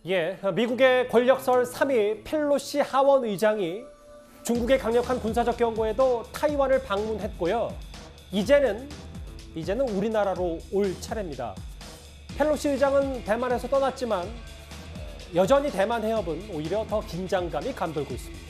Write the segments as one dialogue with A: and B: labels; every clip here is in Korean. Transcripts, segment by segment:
A: 예, 미국의 권력설 3위 펠로시 하원 의장이 중국의 강력한 군사적 경고에도 타이완을 방문했고요. 이제는 우리나라로 올 차례입니다. 펠로시 의장은 대만에서 떠났지만 여전히 대만 해협은 오히려 더 긴장감이 감돌고 있습니다.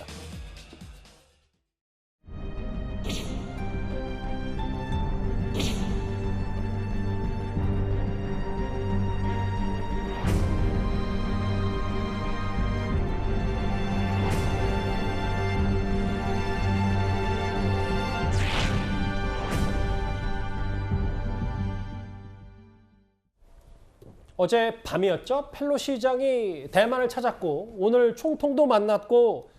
A: 어제 밤이었죠. 펠로시 의장이 대만을 찾았고 오늘 총통도 만났고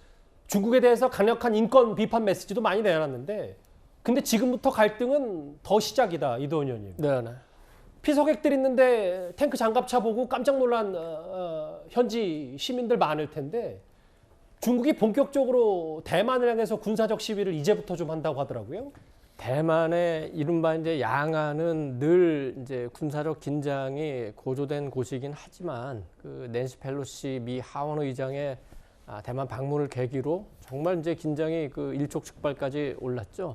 A: 중국에 대해서 강력한 인권 비판 메시지도 많이 내놨는데 근데 지금부터 갈등은 더 시작이다. 이도훈 의원님.
B: 네.
A: 피서객들 있는데 탱크 장갑차 보고 깜짝 놀란 현지 시민들 많을 텐데 중국이 본격적으로 대만을 향해서 군사적 시위를 이제부터 좀 한다고 하더라고요.
B: 대만의 이른바 이제 양안은 늘 이제 군사적 긴장이 고조된 곳이긴 하지만 그 낸시 펠로시 미 하원 의장의 대만 방문을 계기로 정말 이제 긴장이 그 일촉즉발까지 올랐죠.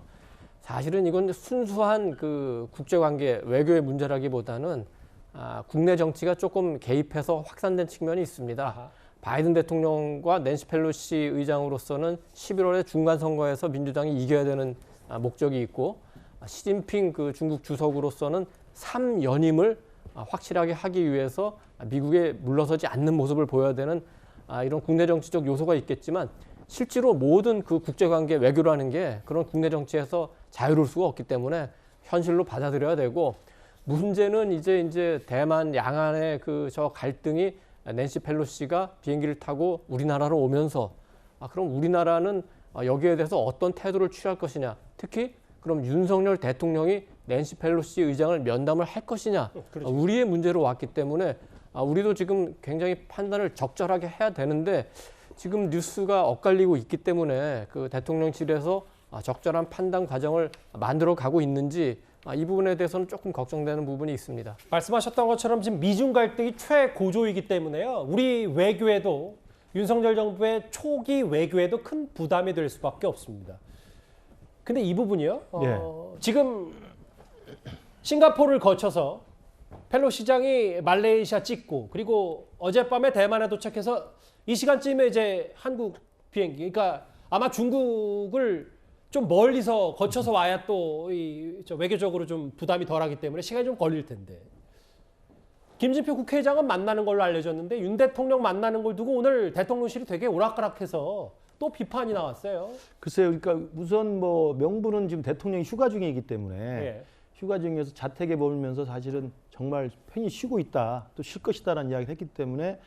B: 사실은 이건 순수한 그 국제관계 외교의 문제라기보다는 국내 정치가 조금 개입해서 확산된 측면이 있습니다.
A: 아하.
B: 바이든 대통령과 낸시 펠로시 의장으로서는 11월에 중간 선거에서 민주당이 이겨야 되는 목적이 있고 시진핑 그 중국 주석으로서는 3연임을 확실하게 하기 위해서 미국에 물러서지 않는 모습을 보여야 되는 이런 국내 정치적 요소가 있겠지만 실제로 모든 그 국제관계 외교라는 게 그런 국내 정치에서 자유로울 수가 없기 때문에 현실로 받아들여야 되고 문제는 이제 대만 양안의 그 저 갈등이 낸시 펠로시가 비행기를 타고 우리나라로 오면서 그럼 우리나라는 여기에 대해서 어떤 태도를 취할 것이냐. 특히 그럼 윤석열 대통령이 낸시 펠로시 의장을 면담을 할 것이냐.
A: 그렇죠.
B: 우리의 문제로 왔기 때문에 우리도 지금 굉장히 판단을 적절하게 해야 되는데 지금 뉴스가 엇갈리고 있기 때문에 그 대통령실에서 적절한 판단 과정을 만들어 가고 있는지 이 부분에 대해서는 조금 걱정되는 부분이 있습니다.
A: 말씀하셨던 것처럼 지금 미중 갈등이 최고조이기 때문에요. 우리 외교에도 윤석열 정부의 초기 외교에도 큰 부담이 될 수밖에 없습니다. 근데 이 부분이요. 지금 싱가포르를 거쳐서 펠로시 시장이 말레이시아 찍고 그리고 어젯밤에 대만에 도착해서 이 시간쯤에 이제 한국 비행기 그러니까 아마 중국을 좀 멀리서 거쳐서 와야 또 외교적으로 좀 부담이 덜하기 때문에 시간이 좀 걸릴 텐데 김진표 국회의장은 만나는 걸로 알려졌는데 윤 대통령 만나는 걸 두고 오늘 대통령실이 되게 오락가락해서 또 비판이 나왔어요.
C: 글쎄요. 그러니까 우선 뭐 명분은 지금 대통령이 휴가 중이기 때문에
A: 예.
C: 휴가 중에서 자택에 머물면서 사실은 정말 편히 쉬고 있다, 또 쉴 것이다라는 이야기를 했기 때문에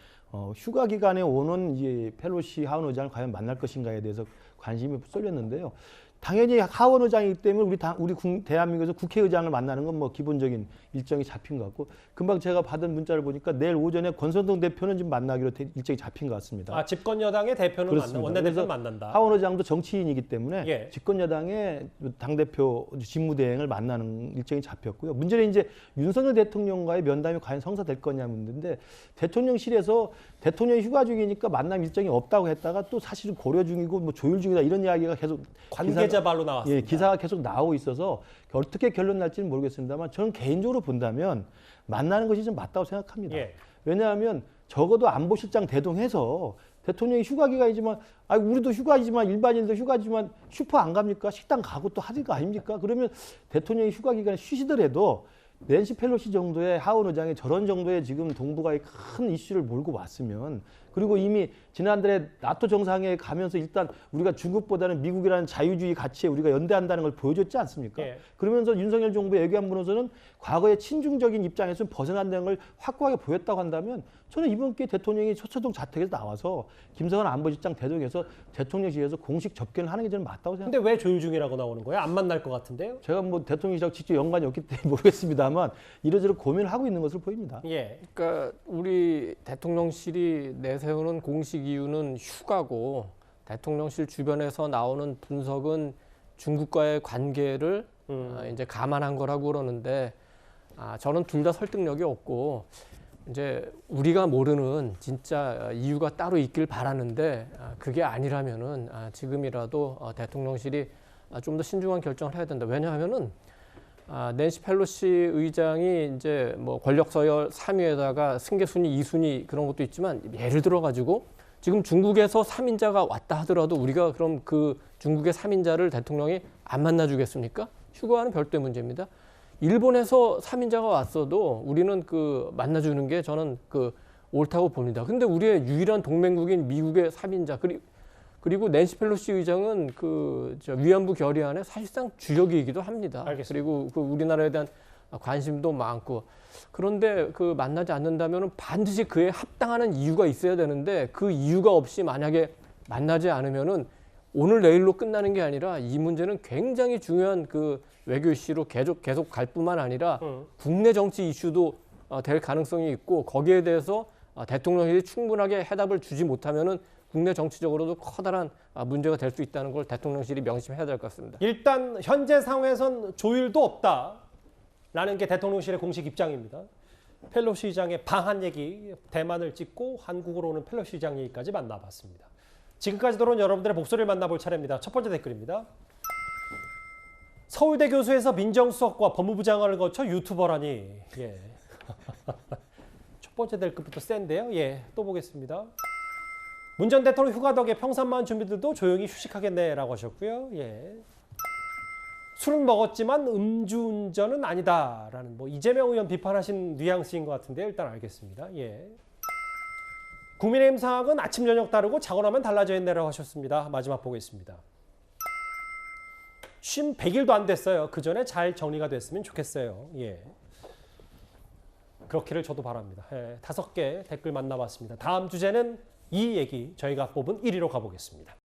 C: 휴가 기간에 오는 이제 펠로시 하원 의장을 과연 만날 것인가에 대해서 관심이 쏠렸는데요. 당연히 하원 의장이기 때문에 우리 대한민국에서 국회의장을 만나는 건 뭐 기본적인 일정이 잡힌 것 같고 금방 제가 받은 문자를 보니까 내일 오전에 권선동 대표는 지금 만나기로 일정이 잡힌 것 같습니다.
A: 집권 여당의 대표는
C: 그렇습니다.
A: 원내대표는 만난다.
C: 하원 의장도 정치인이기 때문에
A: 예.
C: 집권 여당의 당 대표 직무대행을 만나는 일정이 잡혔고요. 문제는 이제 윤석열 대통령과의 면담이 과연 성사될 거냐 문제인데 대통령실에서 대통령이 휴가 중이니까 만남 일정이 없다고 했다가 또 사실은 고려 중이고 뭐 조율 중이다 이런 이야기가 계속
A: 관계자 발로 나왔습니다.
C: 예, 기사가 계속 나오고 있어서 어떻게 결론 날지는 모르겠습니다만 저는 개인적으로 본다면 만나는 것이 좀 맞다고 생각합니다.
A: 예.
C: 왜냐하면 적어도 안보실장 대동해서 대통령이 휴가 기간이지만 우리도 휴가이지만 일반인도 휴가지만 슈퍼 안 갑니까? 식당 가고 또 하는 거 아닙니까? 그러면 대통령이 휴가 기간에 쉬시더라도 낸시 펠로시 정도의 하원 의장이 저런 정도의 지금 동북아의 큰 이슈를 몰고 왔으면 그리고 이미 지난달에 나토 정상회의에 가면서 일단 우리가 중국보다는 미국이라는 자유주의 가치에 우리가 연대한다는 걸 보여줬지 않습니까?
A: 예. 그러면서
C: 그러면서 윤석열 정부의 외교안보로서는 과거의 친중적인 입장에서 벗어난다는 걸 확고하게 보였다고 한다면 저는 이번 기회에 대통령이 서초동 자택에서 나와서 김성환 안보실장 대동해서 대통령실에서 공식 접견을 하는 게 저는 맞다고 생각합니다.
A: 근데 왜 조율 중이라고 나오는 거예요? 안 만날 것 같은데요?
C: 제가 뭐 대통령실하고 직접 연관이 없기 때문에 모르겠습니다만 이러저러 고민을 하고 있는 것으로 보입니다.
A: 예.
B: 그러니까 우리 대통령실이 내세우는 공식 이유는 휴가고 대통령실 주변에서 나오는 분석은 중국과의 관계를 이제 감안한 거라고 그러는데 저는 둘 다 설득력이 없고 이제 우리가 모르는 진짜 이유가 따로 있길 바라는데 그게 아니라면은 지금이라도 대통령실이 좀 더 신중한 결정을 해야 된다. 왜냐하면은 낸시 펠로시 의장이 이제 뭐 권력 서열 3위에다가 승계 순위 2순위 그런 것도 있지만 예를 들어 가지고 지금 중국에서 3인자가 왔다 하더라도 우리가 그럼 그 중국의 3인자를 대통령이 안 만나주겠습니까? 휴가는 별도의 문제입니다. 일본에서 3인자가 왔어도 우리는 그 만나주는 게 저는 그 옳다고 봅니다. 근데 우리의 유일한 동맹국인 미국의 3인자 그리고 낸시 펠로시 의장은 그 위안부 결의안의 사실상 주역이기도 합니다.
A: 알겠습니다.
B: 그리고 그 우리나라에 대한 관심도 많고 그런데 그 만나지 않는다면 반드시 그에 합당하는 이유가 있어야 되는데 그 이유가 없이 만약에 만나지 않으면은 오늘 내일로 끝나는 게 아니라 이 문제는 굉장히 중요한 그 외교 이슈로 계속 갈 뿐만 아니라 국내 정치 이슈도 될 가능성이 있고 거기에 대해서 대통령이 충분하게 해답을 주지 못하면은 국내 정치적으로도 커다란 문제가 될 수 있다는 걸 대통령실이 명심해야 될 것 같습니다.
A: 일단 현재 상황에선 조율도 없다라는 게 대통령실의 공식 입장입니다. 펠로시 의장의 방한 얘기, 대만을 찍고 한국으로 오는 펠로시 의장 얘기까지 만나봤습니다. 지금까지 들어온 여러분들의 목소리를 만나볼 차례입니다. 첫 번째 댓글입니다. 서울대 교수에서 민정수석과 법무부 장관을 거쳐 유튜버라니. 예. 첫 번째 댓글부터 센데요. 예, 또 보겠습니다. 문 전 대통령 휴가 덕에 평산마을 주민들도 조용히 휴식하겠네라고 하셨고요. 예. 술은 먹었지만 음주운전은 아니다라는 뭐 이재명 의원 비판하신 뉘앙스인 것 같은데 일단 알겠습니다. 예. 국민의힘 상황은 아침 저녁 다르고 자고 나면 달라져 있네라고 하셨습니다. 마지막 보겠습니다. 쉼 100일도 안 됐어요. 그 전에 잘 정리가 됐으면 좋겠어요. 예. 그렇기를 저도 바랍니다. 예, 5개 댓글 만나봤습니다. 다음 주제는 이 얘기 저희가 뽑은 1위로 가보겠습니다.